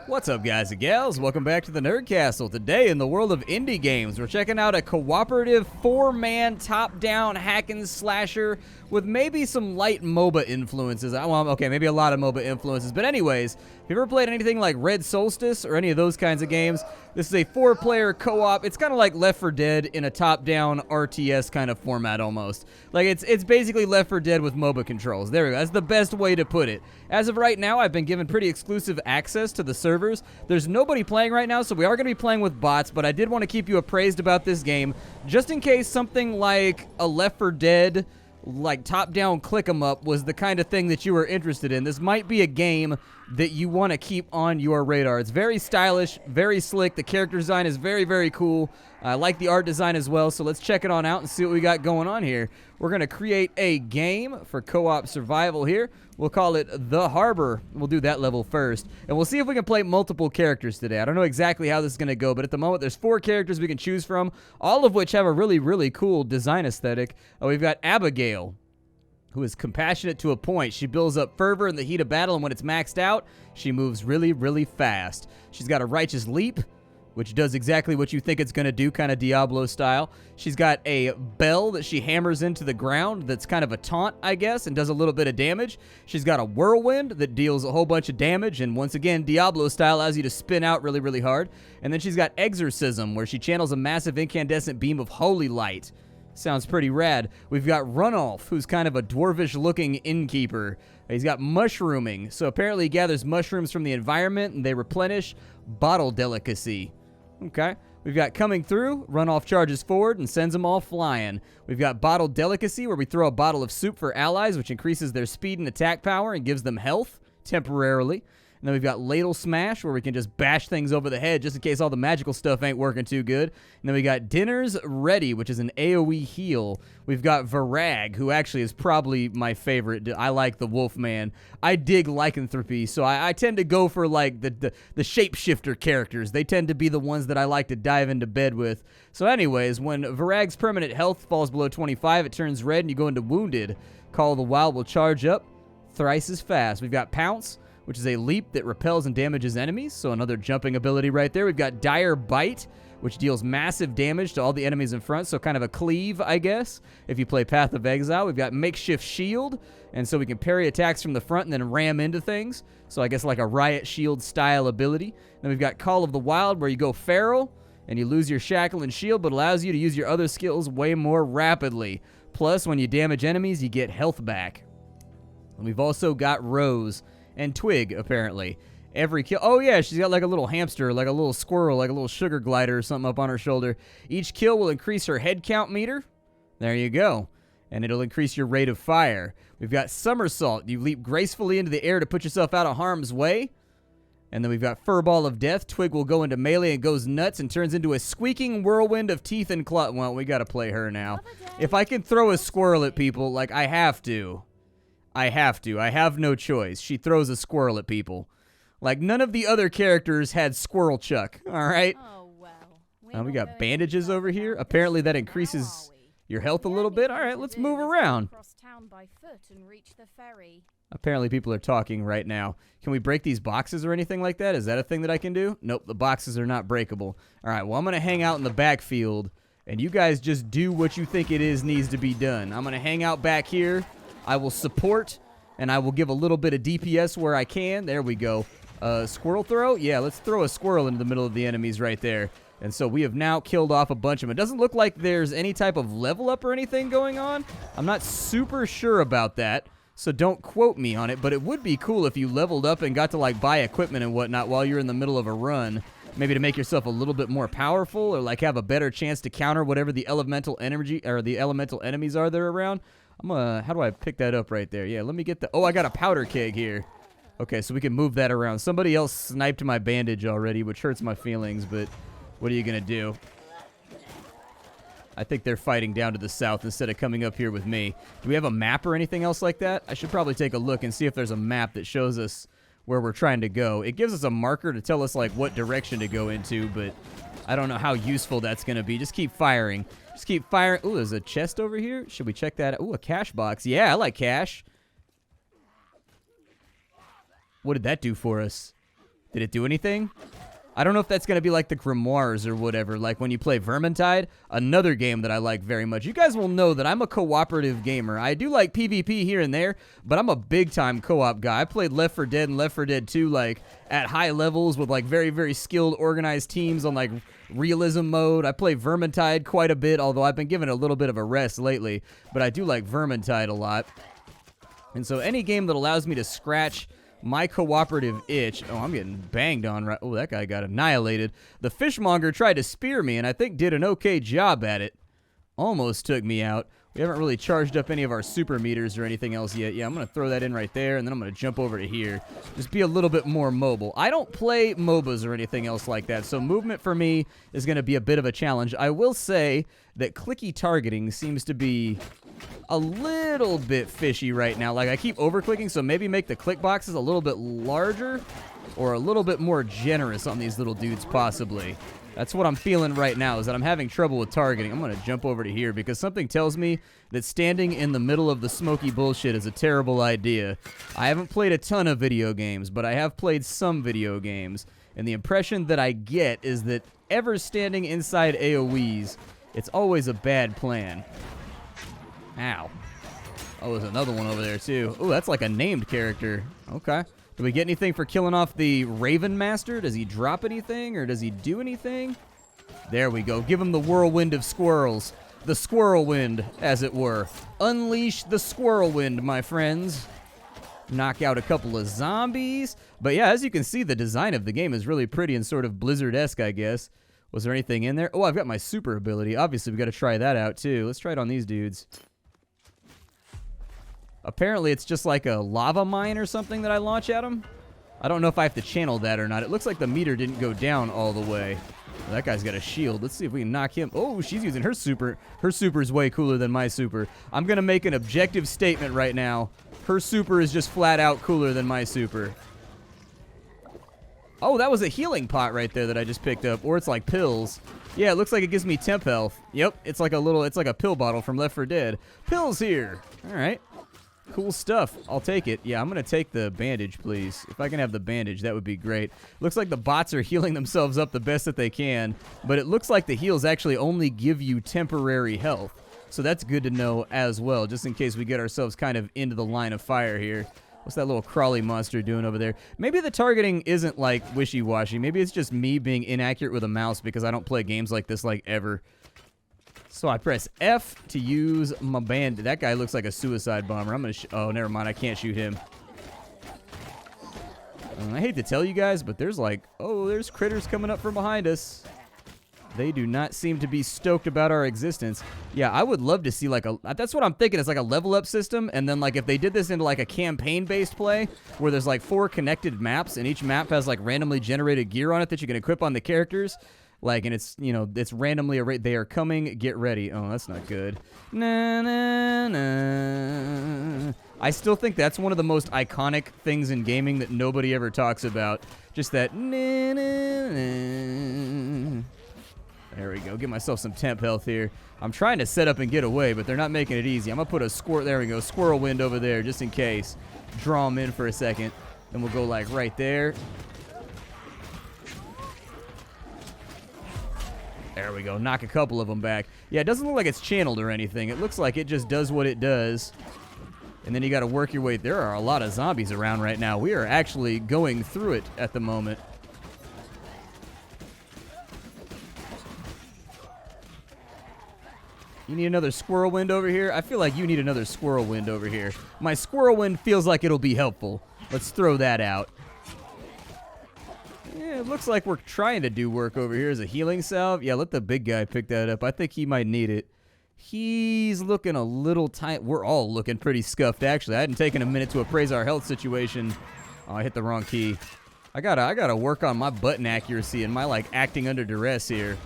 What's up, guys and gals? Welcome back to the Nerd Castle. Today, in the world of indie games, we're checking out a cooperative 4-man top-down hack and slasher with maybe some light MOBA influences. Well, okay, maybe a lot of MOBA influences. But anyways, if you ever played anything like Red Solstice or any of those kinds of games, this is a 4-player co-op. It's kind of like Left 4 Dead in a top-down RTS kind of format almost. Like, it's basically Left 4 Dead with MOBA controls. There we go. That's the best way to put it. As of right now, I've been given pretty exclusive access to the servers. There's nobody playing right now, so we are going to be playing with bots, but I did want to keep you appraised about this game, just in case something like a Left 4 Dead, like top-down click-em-up, was the kind of thing that you were interested in. This might be a game that you want to keep on your radar. It's very stylish, very slick. The character design is very, very cool. I like the art design as well, so let's check it on out and see what we got going on here. We're going to create a game for co-op survival here. We'll call it The Harbour. We'll do that level first, and we'll see if we can play multiple characters today. I don't know exactly how this is going to go, but at the moment, there's 4 characters we can choose from, all of which have a really, really cool design aesthetic. We've got Abigail, who is compassionate to a point. She builds up fervor in the heat of battle, and when it's maxed out, she moves really, really fast. She's got a righteous leap, which does exactly what you think it's going to do, kind of Diablo style. She's got a bell that she hammers into the ground that's kind of a taunt, I guess, and does a little bit of damage. She's got a whirlwind that deals a whole bunch of damage, and once again, Diablo style, allows you to spin out really, really hard. And then she's got exorcism, where she channels a massive incandescent beam of holy light. Sounds pretty rad. We've got Runolf, who's kind of a dwarvish-looking innkeeper. He's got mushrooming, so apparently he gathers mushrooms from the environment, and they replenish bottle delicacy. Okay. We've got Coming Through. Runolf charges forward and sends them all flying. We've got Bottle Delicacy, where we throw a bottle of soup for allies, which increases their speed and attack power and gives them health temporarily. And then we've got Ladle Smash, where we can just bash things over the head just in case all the magical stuff ain't working too good. And then we got Dinner's Ready, which is an AoE heal. We've got Varag, who actually is probably my favorite. I like the Wolfman. I dig lycanthropy, so I tend to go for like the shapeshifter characters. They tend to be the ones that I like to dive into bed with. So anyways, when Varag's permanent health falls below 25, it turns red and you go into Wounded. Call of the Wild will charge up thrice as fast. We've got Pounce, which is a leap that repels and damages enemies, so another jumping ability right there. We've got Dire Bite, which deals massive damage to all the enemies in front, so kind of a cleave, I guess, if you play Path of Exile. We've got Makeshift Shield, and so we can parry attacks from the front and then ram into things, so I guess like a Riot Shield style ability. Then we've got Call of the Wild, where you go feral, and you lose your shackle and shield, but allows you to use your other skills way more rapidly. Plus, when you damage enemies, you get health back. And we've also got Rose and Twig, apparently. Every kill... Oh, yeah, she's got like a little hamster, like a little squirrel, like a little sugar glider or something up on her shoulder. Each kill will increase her head count meter. There you go. And it'll increase your rate of fire. We've got Somersault. You leap gracefully into the air to put yourself out of harm's way. And then we've got Furball of Death. Twig will go into melee and goes nuts and turns into a squeaking whirlwind of teeth and claw. Well, we got to play her now. If I can throw a squirrel at people, like, I have to. I have no choice. She throws a squirrel at people. Like, none of the other characters had Squirrel Chuck, all right? Oh, well. We got bandages over here. Apparently that increases your health a little bit. All right, let's move around. Apparently people are talking right now. Can we break these boxes or anything like that? Is that a thing that I can do? Nope, the boxes are not breakable. All right, well, I'm going to hang out in the backfield, and you guys just do what you think it is needs to be done. I'm going to hang out back here. I will support, and I will give a little bit of DPS where I can. There we go. Squirrel throw? Yeah, let's throw a squirrel into the middle of the enemies right there. And so we have now killed off a bunch of them. It doesn't look like there's any type of level up or anything going on. I'm not super sure about that, so don't quote me on it. But it would be cool if you leveled up and got to, like, buy equipment and whatnot while you're in the middle of a run. Maybe to make yourself a little bit more powerful, or, like, have a better chance to counter whatever the elemental energy or the elemental enemies are that are around. How do I pick that up right there? Yeah, let me get the... Oh, I got a powder keg here. Okay, so we can move that around. Somebody else sniped my bandage already, which hurts my feelings, but what are you going to do? I think they're fighting down to the south instead of coming up here with me. Do we have a map or anything else like that? I should probably take a look and see if there's a map that shows us where we're trying to go. It gives us a marker to tell us, like, what direction to go into, but I don't know how useful that's going to be. Just keep firing. Just keep firing. Ooh, there's a chest over here. Should we check that out? Ooh, a cash box. Yeah, I like cash. What did that do for us? Did it do anything? I don't know if that's going to be like the grimoires or whatever, like when you play Vermintide, another game that I like very much. You guys will know that I'm a cooperative gamer. I do like PvP here and there, but I'm a big-time co-op guy. I played Left 4 Dead and Left 4 Dead 2 like at high levels with like very, very skilled, organized teams on like realism mode. I play Vermintide quite a bit, although I've been given a little bit of a rest lately, but I do like Vermintide a lot. And so any game that allows me to scratch my cooperative itch. Oh, I'm getting banged on right. Oh, that guy got annihilated. The fishmonger tried to spear me, and I think did an okay job at it. Almost took me out. We haven't really charged up any of our super meters or anything else yet. Yeah, I'm going to throw that in right there, and then I'm going to jump over to here. Just be a little bit more mobile. I don't play MOBAs or anything else like that, so movement for me is going to be a bit of a challenge. I will say that clicky targeting seems to be a little bit fishy right now. Like, I keep over-clicking, so maybe make the click boxes a little bit larger or a little bit more generous on these little dudes, possibly. That's what I'm feeling right now, is that I'm having trouble with targeting. I'm going to jump over to here because something tells me that standing in the middle of the smoky bullshit is a terrible idea. I haven't played a ton of video games, but I have played some video games, and the impression that I get is that ever standing inside AoEs, it's always a bad plan. Ow. Oh, there's another one over there, too. Oh, that's like a named character. Okay. Do we get anything for killing off the Raven Master? Does he drop anything, or does he do anything? There we go. Give him the whirlwind of squirrels. The squirrel wind, as it were. Unleash the squirrel wind, my friends. Knock out a couple of zombies. But yeah, as you can see, the design of the game is really pretty and sort of Blizzard-esque, I guess. Was there anything in there? Oh, I've got my super ability. Obviously, we got to try that out, too. Let's try it on these dudes. Apparently, it's just like a lava mine or something that I launch at them. I don't know if I have to channel that or not. It looks like the meter didn't go down all the way. Well, that guy's got a shield. Let's see if we can knock him. Oh, she's using her super. Her super is way cooler than my super. I'm going to make an objective statement right now. Her super is just flat out cooler than my super. Oh, that was a healing pot right there that I just picked up. Or it's like pills. Yeah, it looks like it gives me temp health. Yep, it's like a pill bottle from Left 4 Dead. Pills here. All right. Cool stuff. I'll take it. Yeah, I'm going to take the bandage, please. If I can have the bandage, that would be great. Looks like the bots are healing themselves up the best that they can, but it looks like the heals actually only give you temporary health. So that's good to know as well, just in case we get ourselves kind of into the line of fire here. What's that little crawly monster doing over there? Maybe the targeting isn't like wishy-washy. Maybe it's just me being inaccurate with a mouse because I don't play games like this like ever. So I press F to use my band. That guy looks like a suicide bomber. I'm going to oh, never mind. I can't shoot him. I hate to tell you guys, but there's like, oh, there's critters coming up from behind us. They do not seem to be stoked about our existence. Yeah, I would love to see like a, that's what I'm thinking. It's like a level up system. And then like if they did this into like a campaign based play where there's like 4 connected maps and each map has like randomly generated gear on it that you can equip on the characters. Like, and it's, you know, it's randomly, they are coming, get ready. Oh, that's not good. Na, na, na. I still think that's one of the most iconic things in gaming that nobody ever talks about. Just that. Na, na, na. There we go. Get myself some temp health here. I'm trying to set up and get away, but they're not making it easy. I'm going to put a there we go, squirrel wind over there just in case. Draw them in for a second. Then we'll go like right there. There we go. Knock a couple of them back. Yeah, it doesn't look like it's channeled or anything. It looks like it just does what it does. And then you got to work your way. There are a lot of zombies around right now. We are actually going through it at the moment. You need another squirrel wind over here? I feel like you need another squirrel wind over here. My squirrel wind feels like it'll be helpful. Let's throw that out. Yeah, it looks like we're trying to do work over here. Is a healing salve? Yeah, let the big guy pick that up. I think he might need it. He's looking a little tight. We're all looking pretty scuffed, actually. I hadn't taken a minute to appraise our health situation. Oh, I hit the wrong key. I gotta work on my button accuracy and my, like, acting under duress here.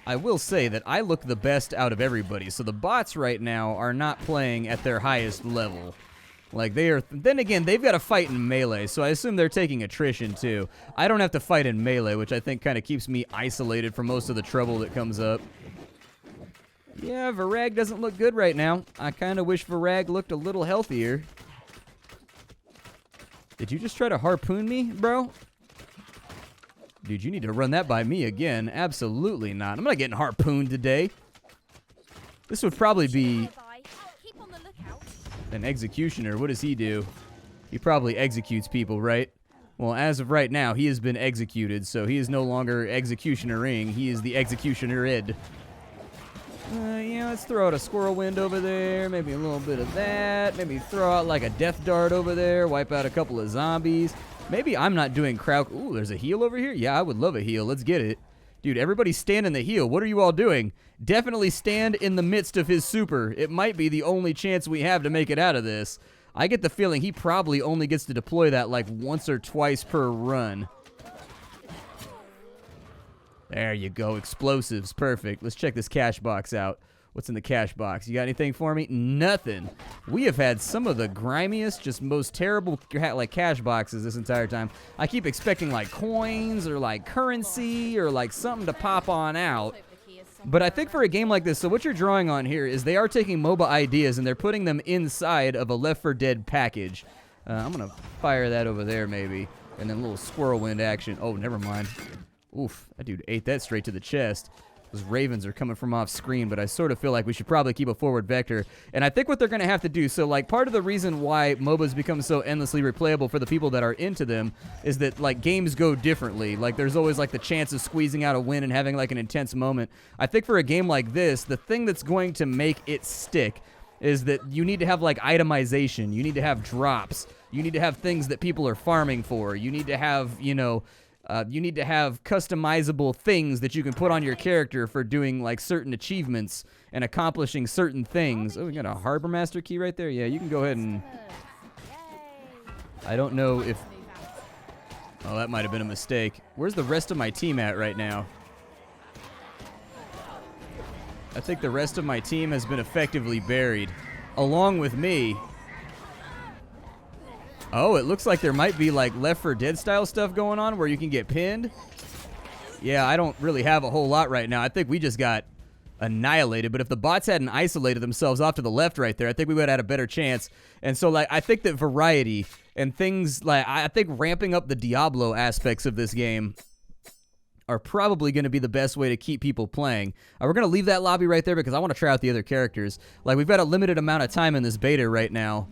I will say that I look the best out of everybody. So the bots right now are not playing at their highest level. Like, they are, then again, they've got to fight in melee, so I assume they're taking attrition, too. I don't have to fight in melee, which I think kind of keeps me isolated from most of the trouble that comes up. Yeah, Varag doesn't look good right now. I kind of wish Varag looked a little healthier. Did you just try to harpoon me, bro? Dude, you need to run that by me again. Absolutely not. I'm not getting harpooned today. This would probably be an executioner. What does he do? He probably executes people, right? Well, as of right now, he has been executed, so he is no longer executionering. He is the executioner-ed. Yeah, let's throw out a squirrel wind over there. Maybe a little bit of that. Maybe throw out like a death dart over there. Wipe out a couple of zombies. Maybe I'm not doing crowd. Ooh, there's a heal over here? Yeah, I would love a heal. Let's get it. Dude, everybody stand in the heal. What are you all doing? Definitely stand in the midst of his super. It might be the only chance we have to make it out of this. I get the feeling he probably only gets to deploy that like once or twice per run. There you go. Explosives. Perfect. Let's check this cash box out. What's in the cash box? You got anything for me? Nothing. We have had some of the grimiest, just most terrible like cash boxes this entire time. I keep expecting like coins or like currency or like something to pop on out. But I think for a game like this, so what you're drawing on here is they are taking MOBA ideas and they're putting them inside of a Left 4 Dead package. I'm going to fire that over there maybe. And then a little squirrel wind action. Oh, never mind. Oof, that dude ate that straight to the chest. Those ravens are coming from off screen, but I sort of feel like we should probably keep a forward vector. And I think what they're going to have to do, so like part of the reason why MOBAs become so endlessly replayable for the people that are into them is that like games go differently. Like there's always like the chance of squeezing out a win and having like an intense moment. I think for a game like this, the thing that's going to make it stick is that you need to have like itemization. You need to have drops. You need to have things that people are farming for. You need to have, you know, you need to have customizable things that you can put on your character for doing like certain achievements and accomplishing certain things. Oh, we got a Harbour Master key right there. Yeah, you can go ahead and... I don't know if... Oh, that might have been a mistake. Where's the rest of my team at right now? I think the rest of my team has been effectively buried, along with me. Oh, it looks like there might be like Left 4 Dead style stuff going on where you can get pinned. Yeah, I don't really have a whole lot right now. I think we just got annihilated. But if the bots hadn't isolated themselves off to the left right there, I think we would have had a better chance. And so like I think that variety and things like I think ramping up the Diablo aspects of this game are probably going to be the best way to keep people playing. We're going to leave that lobby right there because I want to try out the other characters. Like we've got a limited amount of time in this beta right now.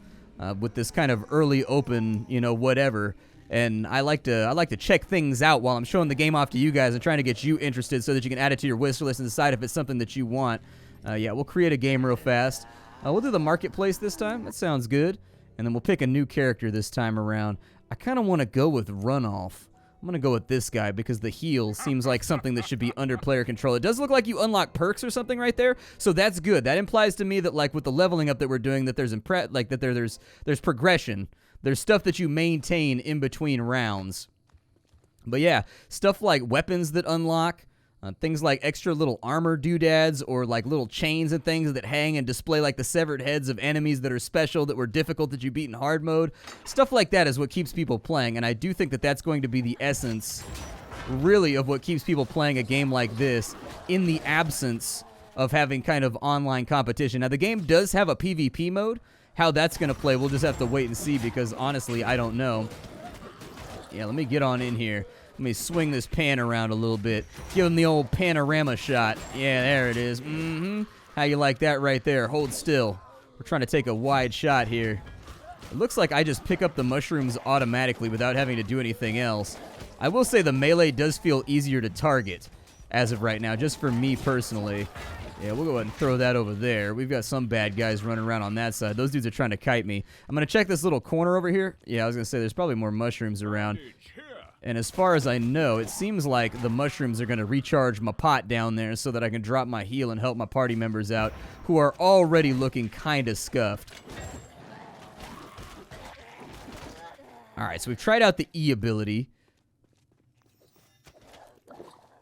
With this kind of early open, you know, whatever, and I like to check things out while I'm showing the game off to you guys and trying to get you interested so that you can add it to your wish list and decide if it's something that you want. Yeah, we'll create a game real fast. We'll do the marketplace this time. That sounds good, and then we'll pick a new character this time around. I kind of want to go with Runoff. I'm going to go with this guy because the heal seems like something that should be under player control. It does look like you unlock perks or something right there, so that's good. That implies to me that like with the leveling up that we're doing that there's there's progression. There's stuff that you maintain in between rounds. But yeah, stuff like weapons that unlock, things like extra little armor doodads or like little chains and things that hang and display like the severed heads of enemies that are special that were difficult that you beat in hard mode. Stuff like that is what keeps people playing, and I do think that that's going to be the essence really of what keeps people playing a game like this in the absence of having kind of online competition. Now the game does have a PvP mode. How that's going to play, we'll just have to wait and see because honestly I don't know. Yeah, let me get on in here. Let me swing this pan around a little bit. Give him the old panorama shot. Yeah, there it is. How you like that right there? Hold still. We're trying to take a wide shot here. It looks like I just pick up the mushrooms automatically without having to do anything else. I will say the melee does feel easier to target as of right now, just for me personally. Yeah, we'll go ahead and throw that over there. We've got some bad guys running around on that side. Those dudes are trying to kite me. I'm going to check this little corner over here. Yeah, I was going to say there's probably more mushrooms around. And as far as I know, it seems like the mushrooms are going to recharge my pot down there so that I can drop my heal and help my party members out who are already looking kind of scuffed. All right, so we've tried out the E ability.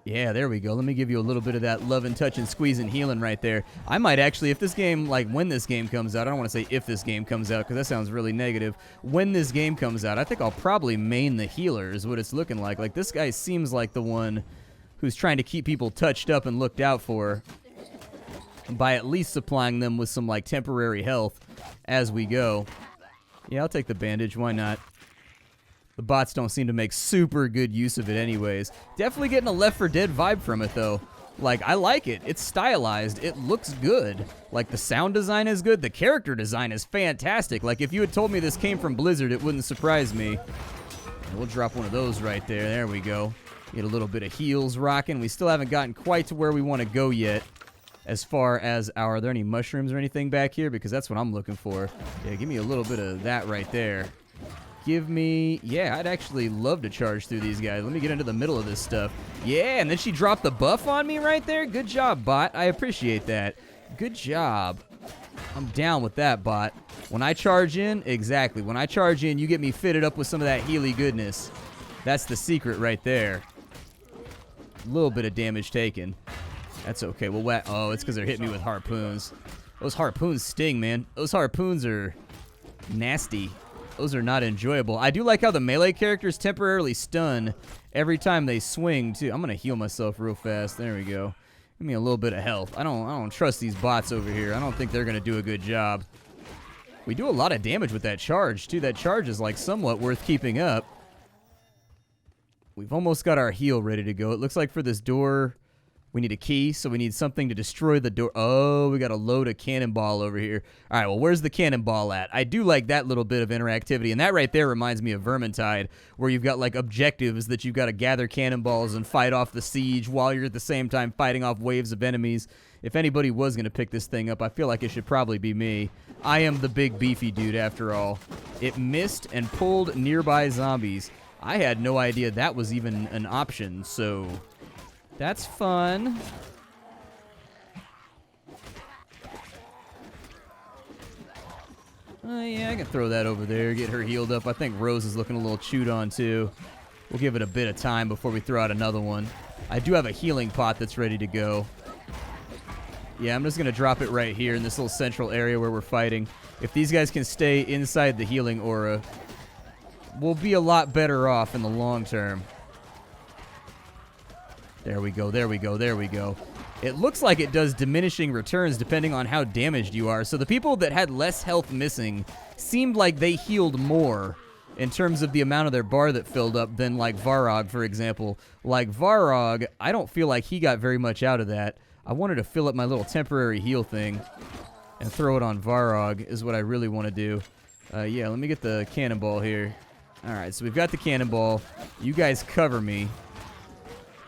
Yeah, there we go. Let me give you a little bit of that love and touch and squeeze and healing right there. I might actually, if this game, like when this game comes out, I don't want to say if this game comes out because that sounds really negative. When this game comes out, I think I'll probably main the healer is what it's looking like. Like this guy seems like the one who's trying to keep people touched up and looked out for by at least supplying them with some like temporary health as we go. Yeah, I'll take the bandage. Why not? The bots don't seem to make super good use of it anyways. Definitely getting a Left 4 Dead vibe from it, though. Like, I like it. It's stylized. It looks good. Like, the sound design is good. The character design is fantastic. Like, if you had told me this came from Blizzard, it wouldn't surprise me. And we'll drop one of those right there. There we go. Get a little bit of heals rocking. We still haven't gotten quite to where we want to go yet. As far as our... Are there any mushrooms or anything back here? Because that's what I'm looking for. Yeah, give me a little bit of that right there. Give me... Yeah, I'd actually love to charge through these guys. Let me get into the middle of this stuff. Yeah, and then she dropped the buff on me right there. Good job, bot. I appreciate that. Good job. I'm down with that, bot. When I charge in, exactly. When I charge in, you get me fitted up with some of that Healy goodness. That's the secret right there. A little bit of damage taken. That's okay. Well, oh, it's because they're hitting me with harpoons. Those harpoons sting, man. Those harpoons are nasty. Those are not enjoyable. I do like how the melee characters temporarily stun every time they swing, too. I'm going to heal myself real fast. There we go. Give me a little bit of health. I don't trust these bots over here. I don't think they're going to do a good job. We do a lot of damage with that charge, too. That charge is, like, somewhat worth keeping up. We've almost got our heal ready to go. It looks like for this door... We need a key, so we need something to destroy the door. Oh, we got to load a cannonball over here. All right, well, where's the cannonball at? I do like that little bit of interactivity, and that right there reminds me of Vermintide, where you've got, like, objectives that you've got to gather cannonballs and fight off the siege while you're at the same time fighting off waves of enemies. If anybody was going to pick this thing up, I feel like it should probably be me. I am the big beefy dude, after all. It missed and pulled nearby zombies. I had no idea that was even an option, so... That's fun. Yeah, I can throw that over there, get her healed up. I think Rose is looking a little chewed on, too. We'll give it a bit of time before we throw out another one. I do have a healing pot that's ready to go. Yeah, I'm just going to drop it right here in this little central area where we're fighting. If these guys can stay inside the healing aura, we'll be a lot better off in the long term. There we go, there we go, there we go. It looks like it does diminishing returns depending on how damaged you are. So the people that had less health missing seemed like they healed more in terms of the amount of their bar that filled up than like Varog, for example. Like Varog, I don't feel like he got very much out of that. I wanted to fill up my little temporary heal thing and throw it on Varog is what I really want to do. Yeah, let me get the cannonball here. All right, so we've got the cannonball. You guys cover me.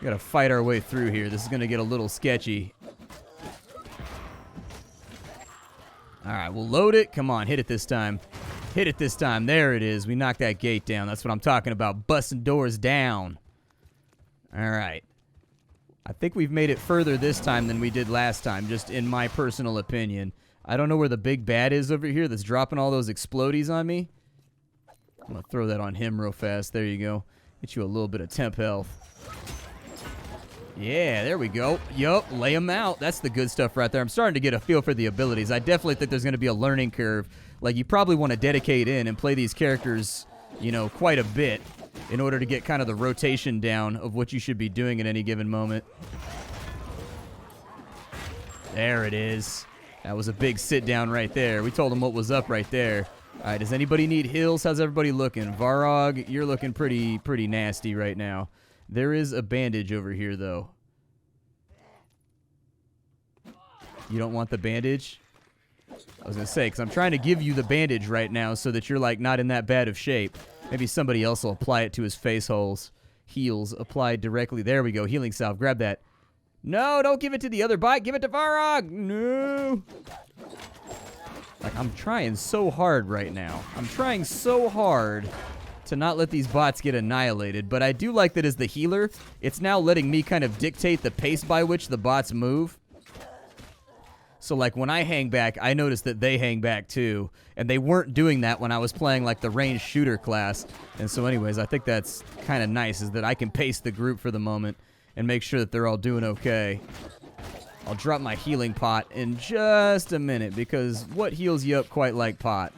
We gotta fight our way through here. This is gonna get a little sketchy. Alright, we'll load it. Come on, hit it this time. Hit it this time. There it is. We knocked that gate down. That's what I'm talking about. Busting doors down. Alright. I think we've made it further this time than we did last time, just in my personal opinion. I don't know where the big bad is over here that's dropping all those explodies on me. I'm gonna throw that on him real fast. There you go. Get you a little bit of temp health. Yeah, there we go. Yup, lay them out. That's the good stuff right there. I'm starting to get a feel for the abilities. I definitely think there's going to be a learning curve. Like, you probably want to dedicate in and play these characters, you know, quite a bit in order to get kind of the rotation down of what you should be doing at any given moment. There it is. That was a big sit down right there. We told them what was up right there. All right, does anybody need heals? How's everybody looking? Varog, you're looking pretty nasty right now. There is a bandage over here, though. You don't want the bandage? I was going to say, because I'm trying to give you the bandage right now so that you're, like, not in that bad of shape. Maybe somebody else will apply it to his face holes. Heals applied directly. There we go. Healing salve. Grab that. No, don't give it to the other bot. Give it to Varog. No. Like, I'm trying so hard right now. I'm trying so hard to not let these bots get annihilated, but I do like that as the healer, it's now letting me kind of dictate the pace by which the bots move. So, like, when I hang back, I notice that they hang back, too, and they weren't doing that when I was playing, like, the ranged shooter class. And so, anyways, I think that's kind of nice, is that I can pace the group for the moment and make sure that they're all doing okay. I'll drop my healing pot in just a minute, because what heals you up quite like pot?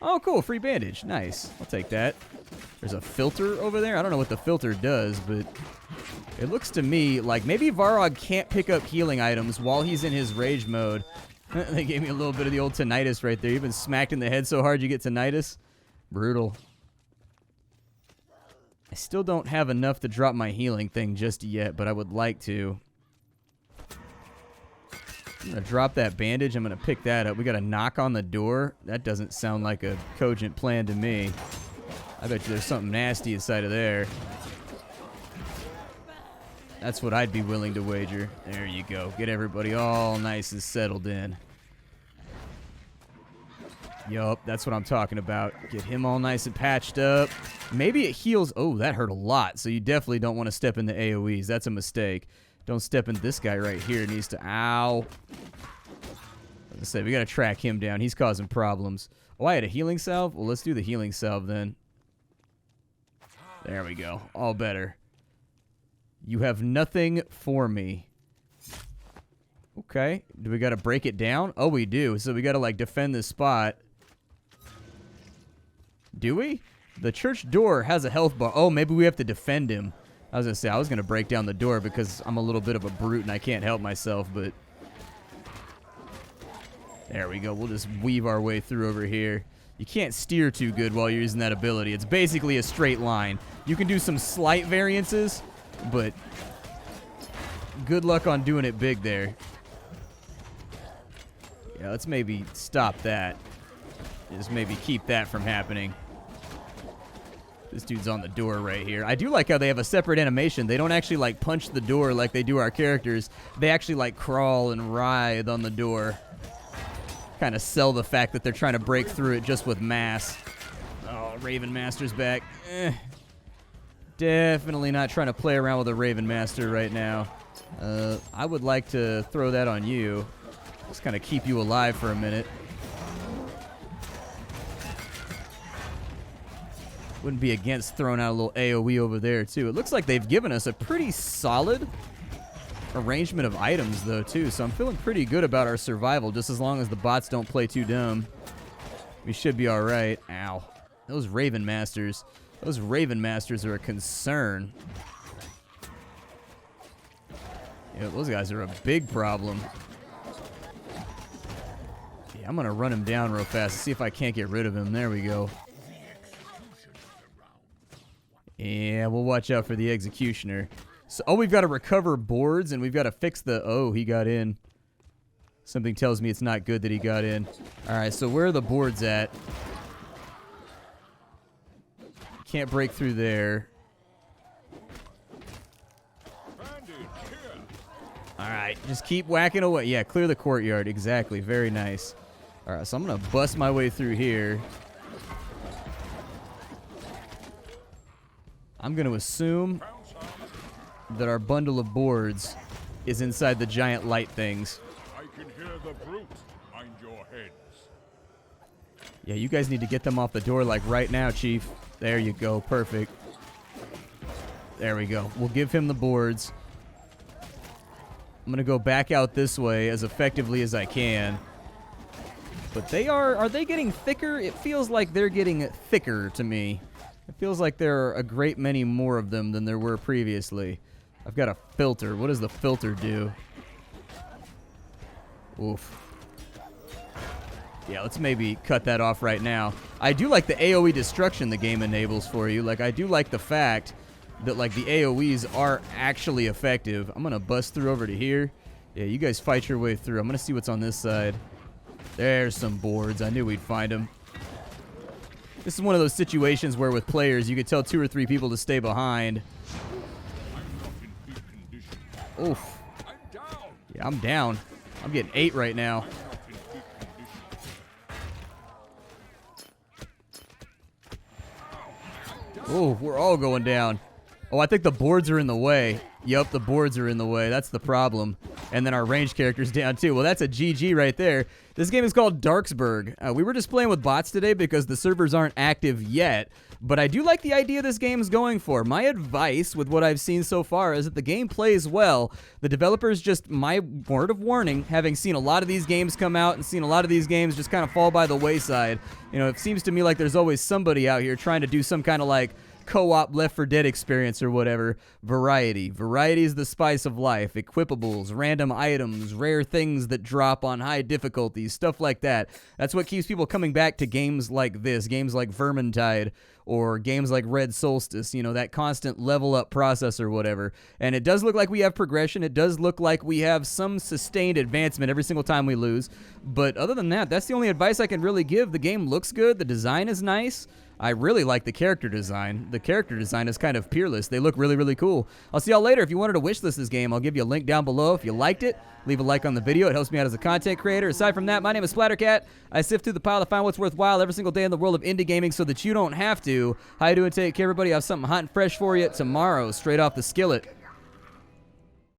Oh, cool. Free bandage. Nice. I'll take that. There's a filter over there. I don't know what the filter does, but it looks to me like maybe Varog can't pick up healing items while he's in his rage mode. They gave me a little bit of the old tinnitus right there. You've been smacked in the head so hard you get tinnitus. Brutal. still don't have enough to drop my healing thing just yet, but I would like to. I'm going to drop that bandage. I'm going to pick that up. We got a knock on the door. That doesn't sound like a cogent plan to me. I bet you there's something nasty inside of there. That's what I'd be willing to wager. There you go. Get everybody all nice and settled in. Yup, that's what I'm talking about. Get him all nice and patched up. Maybe it heals. Oh, that hurt a lot. So you definitely don't want to step into AoEs. That's a mistake. Don't step into this guy right here. Needs to... Ow. As I said, we got to track him down. He's causing problems. Oh, I had a healing salve? Well, let's do the healing salve then. There we go. All better. You have nothing for me. Okay. Do we got to break it down? Oh, we do. So we got to, like, defend this spot. Do we? The church door has a health bar. Oh, maybe we have to defend him. I was going to say, I was going to break down the door because I'm a little bit of a brute and I can't help myself, but... There we go. We'll just weave our way through over here. You can't steer too good while you're using that ability. It's basically a straight line. You can do some slight variances, but good luck on doing it big there. Yeah, let's maybe stop that. Just maybe keep that from happening. This dude's on the door right here. I do like how they have a separate animation. They don't actually, like, punch the door like they do our characters. They actually, like, crawl and writhe on the door. Kind of sell the fact that they're trying to break through it just with mass. Oh, Raven Master's back. Definitely not trying to play around with a Raven Master right now. I would like to throw that on you. Just kind of keep you alive for a minute. Wouldn't be against throwing out a little AoE over there, too. It looks like they've given us a pretty solid arrangement of items, though, too. So I'm feeling pretty good about our survival, just as long as the bots don't play too dumb. We should be all right. Ow. Those Raven Masters. Those Raven Masters are a concern. Yeah, those guys are a big problem. Yeah, I'm going to run him down real fast to see if I can't get rid of him. There we go. Yeah, we'll watch out for the Executioner. So, oh, we've got to recover boards, and we've got to fix the... Oh, he got in. Something tells me it's not good that he got in. All right, so where are the boards at? Can't break through there. All right, just keep whacking away. Yeah, clear the courtyard. Exactly. Very nice. All right, so I'm going to bust my way through here. I'm going to assume that our bundle of boards is inside the giant light things. I can hear the brute behind your heads. Yeah, you guys need to get them off the door like right now, Chief. There you go. Perfect. There we go. We'll give him the boards. I'm going to go back out this way as effectively as I can. But they are they getting thicker? It feels like they're getting thicker to me. It feels like there are a great many more of them than there were previously. I've got a filter. What does the filter do? Oof. Yeah, let's maybe cut that off right now. I do like the AoE destruction the game enables for you. Like, I do like the fact that, like, the AoEs are actually effective. I'm going to bust through over to here. Yeah, you guys fight your way through. I'm going to see what's on this side. There's some boards. I knew we'd find them. This is one of those situations where with players, you could tell 2 or 3 people to stay behind. Oof. Yeah, I'm down. I'm getting 8 right now. Oh, we're all going down. Oh, I think the boards are in the way. Yup, the boards are in the way. That's the problem. And then our ranged character's down too. Well, that's a GG right there. This game is called Darksburg. We were just playing with bots today because the servers aren't active yet. But I do like the idea this game is going for. My advice with what I've seen so far is that the game plays well. The developers just, my word of warning, having seen a lot of these games come out and seen a lot of these games just kind of fall by the wayside. You know, it seems to me like there's always somebody out here trying to do some kind of like co-op Left 4 Dead experience or whatever. Variety. Variety is the spice of life. Equipables, random items, rare things that drop on high difficulties, stuff like that. That's what keeps people coming back to games like this, games like Vermintide, or games like Red Solstice, you know, that constant level up process or whatever. And it does look like we have progression. It does look like we have some sustained advancement every single time we lose. But other than that, that's the only advice I can really give. The game looks good. The design is nice. I really like the character design. The character design is kind of peerless. They look really, really cool. I'll see y'all later. If you wanted to wishlist this game, I'll give you a link down below. If you liked it, leave a like on the video. It helps me out as a content creator. Aside from that, my name is Splattercat. I sift through the pile to find what's worthwhile every single day in the world of indie gaming so that you don't have to. How you doing? Take care, everybody. I have something hot and fresh for you tomorrow, straight off the skillet.